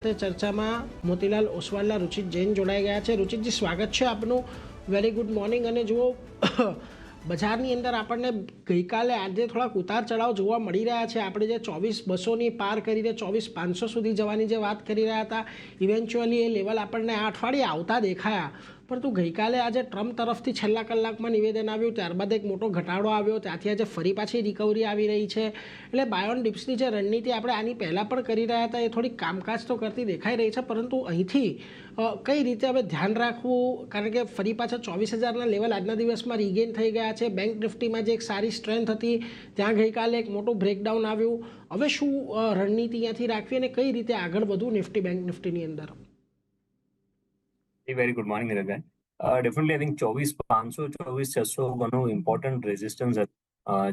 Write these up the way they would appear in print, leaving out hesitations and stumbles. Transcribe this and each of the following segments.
ચર્ચામાં મોતીલાલ ઓસવાલના રુચિત જૈન જોડાઈ ગયા છે। રુચિતજી, સ્વાગત છે આપનું। Very good morning. અને જુઓ, બજારની અંદર આપણને ગઈકાલે આજે થોડાક ઉતાર ચઢાવ જોવા મળી રહ્યા છે। આપણે જે 24,200ની પાર કરીને 24,500 સુધી જવાની જે વાત કરી રહ્યા હતા, ઇવેન્ચ્યુઅલી એ લેવલ આપણને આ અઠવાડિયે આવતા દેખાયા। પરંતુ ગઈકાલે આજે ટ્રમ્પ તરફથી છેલ્લા કલાકમાં નિવેદન આવ્યું, ત્યારબાદ એક મોટો ઘટાડો આવ્યો, ત્યાંથી આજે ફરી પાછી રિકવરી આવી રહી છે। એટલે બાય ઓન ડિપ્સની જે રણનીતિ આપણે આની પહેલાં પણ કરી રહ્યા હતા એ થોડીક કામકાજ તો કરતી દેખાઈ રહી છે, પરંતુ અહીંથી કઈ રીતે હવે ધ્યાન રાખવું? કારણ કે ફરી પાછા 24,000ના લેવલ આજના દિવસમાં રિગેન થઈ ગયા છે। બેંક નિફ્ટીમાં જે એક સારી સ્ટ્રેન્થ હતી ત્યાં ગઈકાલે એક મોટું બ્રેકડાઉન આવ્યું। હવે શું રણનીતિ અહીંયાથી રાખવી અને કઈ રીતે આગળ વધવું નિફ્ટી બેંક નિફ્ટીની અંદર? વેરી ગુડ મોર્નિંગ નીરજભાઈ। ડેફિનેટલી આઈ થિંક 24,500 24,600 ઘણું ઇમ્પોર્ટન્ટ રેઝિસ્ટન્સ હતું,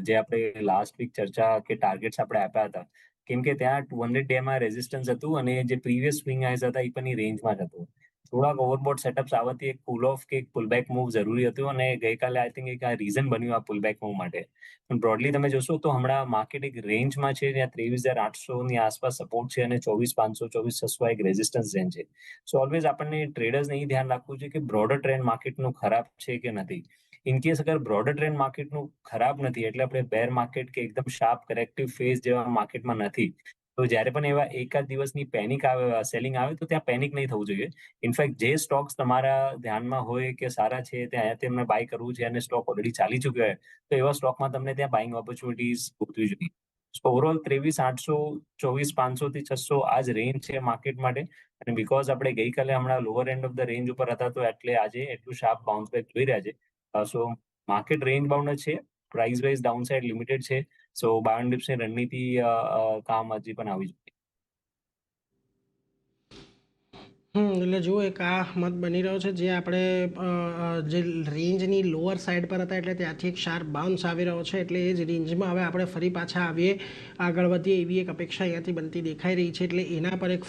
જે આપણે લાસ્ટ વીક ચર્ચા કે ટાર્ગેટ્સ આપણે આપ્યા હતા, કેમ કે ત્યાં 200 ડેમાં રેઝિસ્ટન્સ હતું અને જે પ્રીવિયસ સ્વિંગ આઈઝ હતા એ પણ રેન્જમાં જ હતું। થોડાક ઓવરબોટ સેટઅપ્સ આવવાથી એક પુલ ઓફ કે એક પુલબેક મૂવ જરૂરી હતું અને ગઈકાલે આઈ થિંક એક આ રીઝન બન્યું આ પુલબેક મૂવ માટે। પણ બ્રોડલી તમે જોશો તો હમણાં માર્કેટ એક રેન્જમાં છે, જ્યાં 23,800ની આસપાસ સપોર્ટ છે અને 24,500 24,600 એક રેઝિસ્ટન્સ રેન્જ છે। સો ઓલવેઝ આપણને ટ્રેડર્સને એ ધ્યાન રાખવું છે કે બ્રોડર ટ્રેન્ડ માર્કેટનું ખરાબ છે કે નથી। ઇનકેસ અગર બ્રોડર ટ્રેન્ડ માર્કેટનું ખરાબ નથી, એટલે આપણે બેર માર્કેટ કે એકદમ શાર્પ કરેક્ટિવ ફેઝ જેવા માર્કેટમાં નથી, તો જ્યારે પણ એવા એકાદ દિવસની પેનિક આવે, સેલિંગ આવે, તો ત્યાં પેનિક નહીં થવું જોઈએ। ઇનફેક્ટ જે સ્ટોક્સ તમારા ધ્યાનમાં હોય કે સારા છે, ત્યાં તેમને બાય કરવું છે અને સ્ટોક ઓલરેડી ચાલી ચૂક્યો હોય, તો એવા સ્ટોકમાં તમને ત્યાં બાઇંગ ઓપોર્ચ્યુનિટીઝ ગોતવી જોઈએ। ઓવરઓલ 23,800 24,500 થી 600 આ જ રેન્જ છે માર્કેટ માટે। અને બીકોઝ આપણે ગઈકાલે હમણાં lower end of the range ઉપર હતા, તો એટલે આજે એટલું શાર્પ બાઉન્સ બેક જોઈ રહ્યા છે। સો માર્કેટ રેન્જ બાઉન્ડ જ છે, price wise down side limited છે। સો બાય ઓન ડિપ્સની રણનીતિ કામ હજી પણ આવી જોઈએ। એટલે જુઓ, એક આ મત બની રહ્યો છે જે આપણે જે રેન્જની લોઅર સાઈડ પર હતા એટલે ત્યાંથી એક શાર્પ બાઉન્સ આવી રહ્યો છે, એટલે એ જ રેન્જમાં હવે આપણે ફરી પાછા આવીએ, આગળ વધીએ એવી એક અપેક્ષા અહીંયાથી બનતી દેખાઈ રહી છે। એટલે એના પર એક